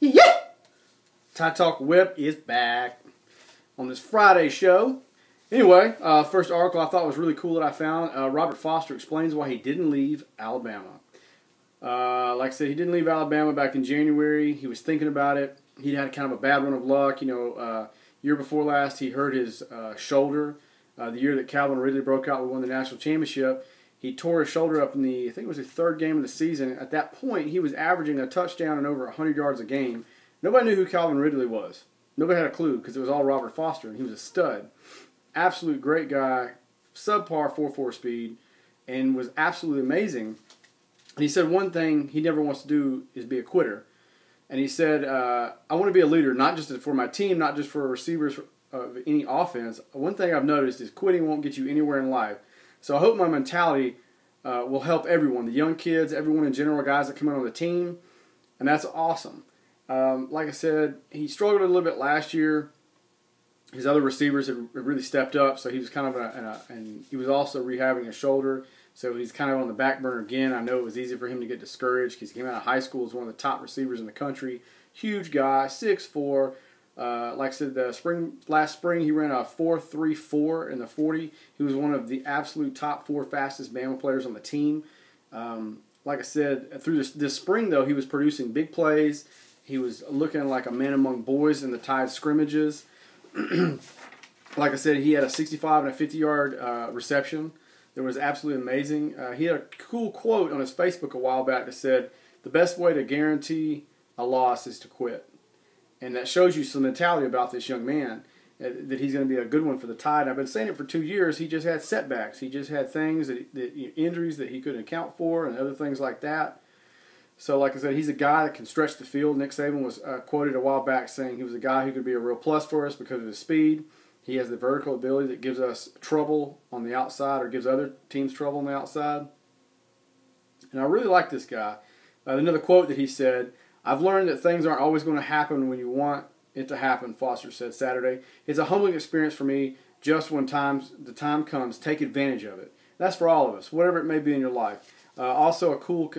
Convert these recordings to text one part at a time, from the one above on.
Yeah! Tide Talk Whip is back on this Friday show. Anyway, first article I thought was really cool that I found. Robert Foster explains why he didn't leave Alabama. Like I said, he didn't leave Alabama back in January. He was thinking about it. He had kind of a bad run of luck. Year before last, he hurt his shoulder. The year that Calvin Ridley broke out, we won the national championship. He tore his shoulder up in I think it was the third game of the season. At that point, he was averaging a touchdown and over 100 yards a game. Nobody knew who Calvin Ridley was. Nobody had a clue because it was all Robert Foster, and he was a stud. Absolute great guy, subpar 4.4 speed, and was absolutely amazing. And he said one thing he never wants to do is be a quitter. And he said, I want to be a leader, not just for my team, not just for receivers of any offense. One thing I've noticed is quitting won't get you anywhere in life. So I hope my mentality will help everyone, the young kids, everyone in general, guys that come in on the team, and that's awesome. Like I said, he struggled a little bit last year. His other receivers have really stepped up, so he was kind of and he was also rehabbing his shoulder, so he's kind of on the back burner again. I know it was easy for him to get discouraged because he came out of high school as one of the top receivers in the country. Huge guy, 6'4". Like I said, last spring he ran a 4.34 in the 40. He was one of the absolute top 4 fastest Bama players on the team. Like I said, through this spring though, he was producing big plays. He was looking like a man among boys in the Tide scrimmages. Like I said, he had a 65 and a 50-yard reception. That was absolutely amazing. He had a cool quote on his Facebook a while back that said, "The best way to guarantee a loss is to quit." And that shows you some mentality about this young man, that he's going to be a good one for the Tide. I've been saying it for 2 years. He just had setbacks. He just had things, injuries that he couldn't account for and other things like that. So like I said, he's a guy that can stretch the field. Nick Saban was quoted a while back saying he was a guy who could be a real plus for us because of his speed. He has the vertical ability that gives us trouble on the outside or gives other teams trouble on the outside. And I really like this guy. Another quote that he said, "I've learned that things aren't always going to happen when you want it to happen," Foster said Saturday. "It's a humbling experience for me. Just when the time comes, take advantage of it." That's for all of us, whatever it may be in your life. Also, a cool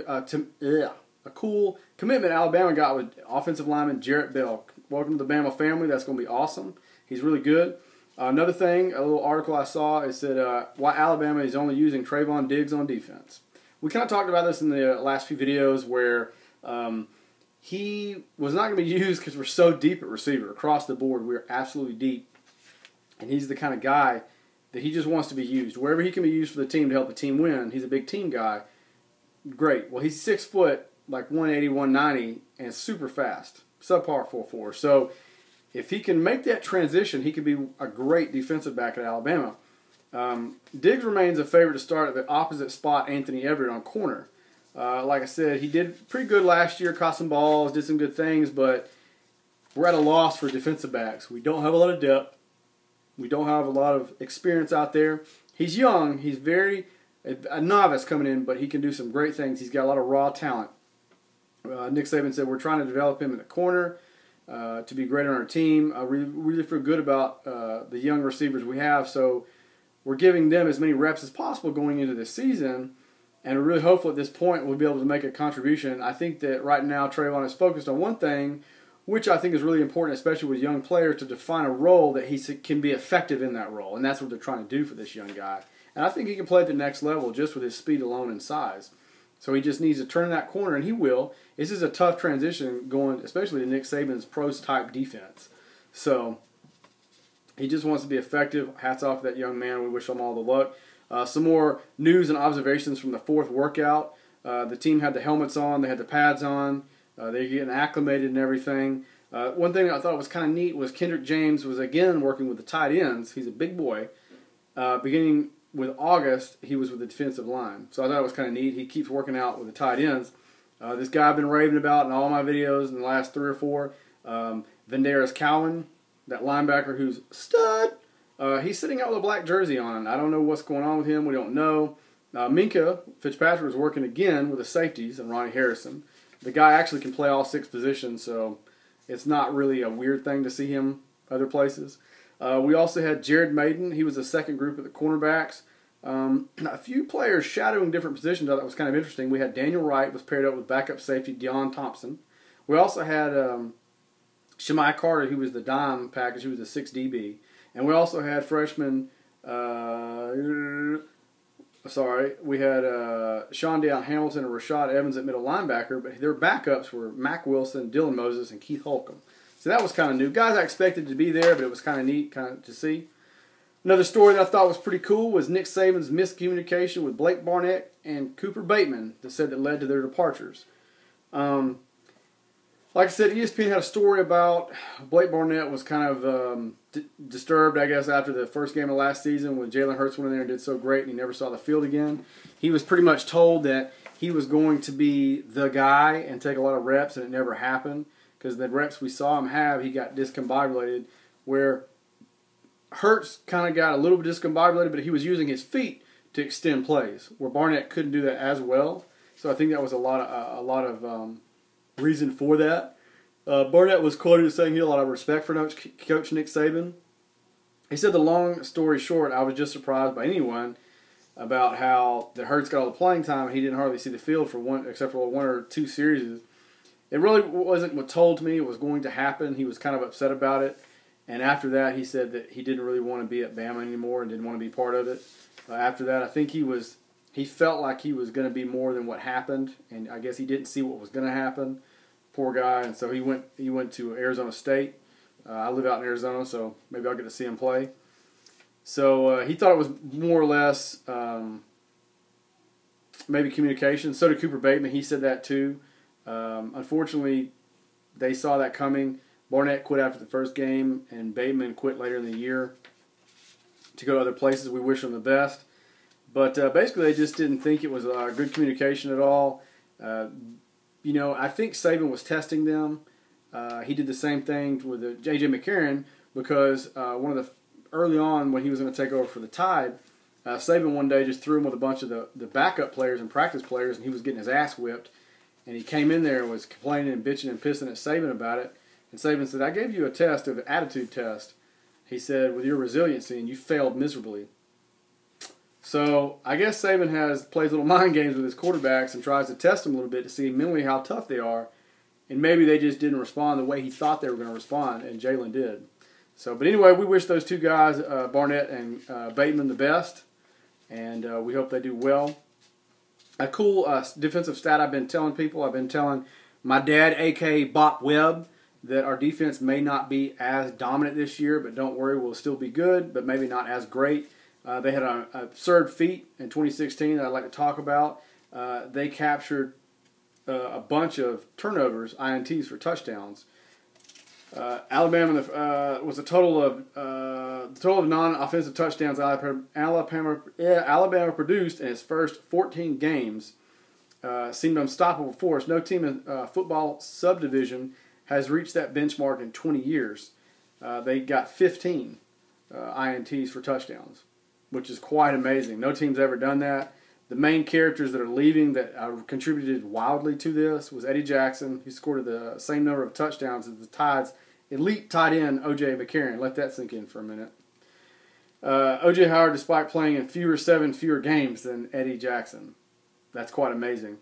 commitment Alabama got with offensive lineman Jarrett Bell. Welcome to the Bama family. That's going to be awesome. He's really good. Another thing, a little article I saw, it said why Alabama is only using Trevon Diggs on defense. We kind of talked about this in the last few videos where he was not going to be used because we're so deep at receiver. Across the board, we're absolutely deep. And he's the kind of guy that he just wants to be used. Wherever he can be used for the team to help the team win, he's a big team guy. Great. Well, he's 6 foot, like 180, 190, and super fast. Subpar 4.4. So if he can make that transition, he could be a great defensive back at Alabama. Diggs remains a favorite to start at the opposite spot, Anthony Everett on corner. Like I said, he did pretty good last year, caught some balls, did some good things, but we're at a loss for defensive backs. We don't have a lot of depth. We don't have a lot of experience out there. He's young. He's a novice coming in, but he can do some great things. He's got a lot of raw talent. Nick Saban said we're trying to develop him in the corner to be great on our team. We really feel good about the young receivers we have, so we're giving them as many reps as possible going into this season, and we're really hopeful at this point we'll be able to make a contribution. I think that right now Trevon is focused on one thing, which I think is really important, especially with young players, to define a role that he can be effective in that role, and that's what they're trying to do for this young guy. And I think he can play at the next level just with his speed alone and size. So he just needs to turn that corner, and he will. This is a tough transition going, especially to Nick Saban's pros-type defense. So he just wants to be effective. Hats off to that young man. We wish him all the luck. Some more news and observations from the 4th workout. The team had the helmets on. They had the pads on. They're getting acclimated and everything. One thing I thought was kind of neat was Kendrick James was again working with the tight ends. He's a big boy. Beginning with August, he was with the defensive line. So I thought it was kind of neat. He keeps working out with the tight ends. This guy I've been raving about in all my videos in the last 3 or 4, Vandaris Cowan, that linebacker who's stud. He's sitting out with a black jersey on. I don't know what's going on with him. We don't know. Minka Fitzpatrick is working again with the safeties and Ronnie Harrison. The guy actually can play all 6 positions, so it's not really a weird thing to see him other places. We also had Jared Maiden. He was the second group of the cornerbacks. A few players shadowing different positions. I thought was kind of interesting. We had Daniel Wright was paired up with backup safety Deion Thompson. We also had Shemai Carter, who was the dime package, who was the 6 DB. And we also had freshman, we had Shondale Hamilton and Rashad Evans at middle linebacker, but their backups were Mac Wilson, Dylan Moses, and Keith Holcomb. So that was kind of new. Guys I expected to be there, but it was kind of neat to see. Another story that I thought was pretty cool was Nick Saban's miscommunication with Blake Barnett and Cooper Bateman that led to their departures. Like I said, ESPN had a story about Blake Barnett was kind of disturbed, I guess, after the first game of last season when Jalen Hurts went in there and did so great and he never saw the field again. He was pretty much told that he was going to be the guy and take a lot of reps, and it never happened because the reps we saw him have, he got discombobulated, where Hurts kind of got a little bit discombobulated, but he was using his feet to extend plays, where Barnett couldn't do that as well. So I think that was a lot of reason for that. Barnett was quoted as saying he had a lot of respect for Coach Nick Saban. He said, the long story short, I was just surprised by anyone about how the Hurts got all the playing time and he didn't hardly see the field except for one or two series. It really wasn't what told me it was going to happen. He was kind of upset about it. And after that, he said that he didn't really want to be at Bama anymore and didn't want to be part of it. After that, I think he felt like he was going to be more than what happened, and I guess he didn't see what was going to happen. Poor guy, and so he went to Arizona State. I live out in Arizona, so maybe I'll get to see him play. So he thought it was more or less maybe communication. So did Cooper Bateman. He said that too. Unfortunately, they saw that coming. Barnett quit after the first game, and Bateman quit later in the year to go to other places. We wish them the best. But basically, they just didn't think it was good communication at all. I think Saban was testing them. He did the same thing with J.J. McCarron because early on when he was going to take over for the Tide, Saban one day just threw him with a bunch of the backup players and practice players, and he was getting his ass whipped. And he came in there and was complaining and bitching and pissing at Saban about it. And Saban said, I gave you a test, an attitude test. He said, with your resiliency, and you failed miserably. So I guess Saban plays little mind games with his quarterbacks and tries to test them a little bit to see mentally how tough they are. And maybe they just didn't respond the way he thought they were going to respond, and Jalen did. But anyway, we wish those two guys, Barnett and Bateman, the best. And we hope they do well. A cool defensive stat I've been telling my dad, a.k.a. Bop Webb, that our defense may not be as dominant this year, but don't worry, we'll still be good, but maybe not as great. They had an absurd feat in 2016 that I'd like to talk about. They captured a bunch of turnovers, INTs for touchdowns. Alabama was a total of non-offensive touchdowns Alabama produced in its first 14 games seemed unstoppable for us. No team in football subdivision has reached that benchmark in 20 years. They got 15 INTs for touchdowns, which is quite amazing. No team's ever done that. The main characters that are leaving that contributed wildly to this was Eddie Jackson, who scored the same number of touchdowns as the Tide's elite tight end, O.J. McCarron. Let that sink in for a minute. O.J. Howard, despite playing in fewer games than Eddie Jackson. That's quite amazing.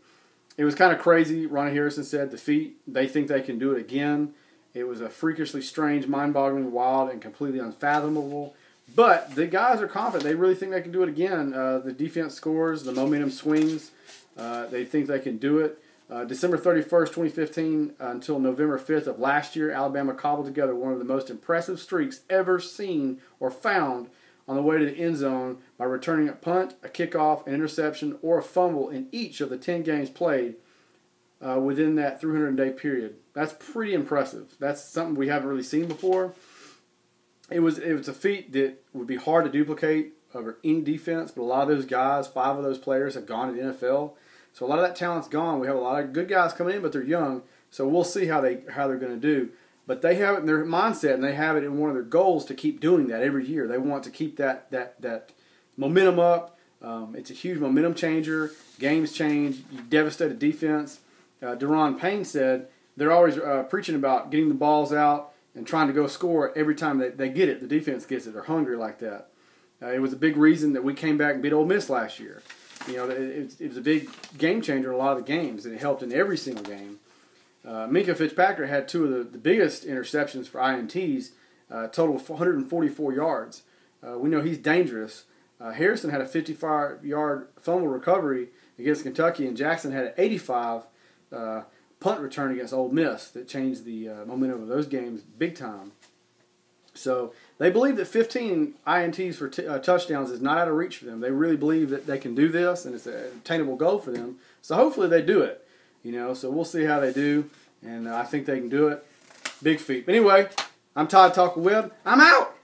It was kind of crazy. Ronnie Harrison said they think they can do it again. It was a freakishly strange, mind-boggling, wild, and completely unfathomable. But the guys are confident. They really think they can do it again. The defense scores. The momentum swings. They think they can do it. December 31st, 2015 until November 5th of last year, Alabama cobbled together one of the most impressive streaks ever seen or found on the way to the end zone by returning a punt, a kickoff, an interception, or a fumble in each of the 10 games played within that 300-day period. That's pretty impressive. That's something we haven't really seen before. It was a feat that would be hard to duplicate over any defense, but a lot of those guys, 5 of those players, have gone to the NFL. So a lot of that talent's gone. We have a lot of good guys coming in, but they're young. So we'll see how they're going to do. But they have it in their mindset, and they have it in one of their goals to keep doing that every year. They want to keep that momentum up. It's a huge momentum changer. Games change. You devastate a defense. Deron Payne said they're always preaching about getting the balls out and trying to go score every time they get it. The defense gets it. They're hungry like that. It was a big reason that we came back and beat Ole Miss last year. It was a big game changer in a lot of the games, and it helped in every single game. Minka Fitzpatrick had two of the biggest interceptions for INTs, total of 144 yards. We know he's dangerous. Harrison had a 55-yard fumble recovery against Kentucky, and Jackson had an 85 punt return against Ole Miss that changed the momentum of those games big time. So they believe that 15 INTs for touchdowns is not out of reach for them. They really believe that they can do this, and it's an attainable goal for them. So hopefully they do it. So we'll see how they do, and I think they can do it. Big feat. But anyway, I'm Todd Talker Webb. I'm out.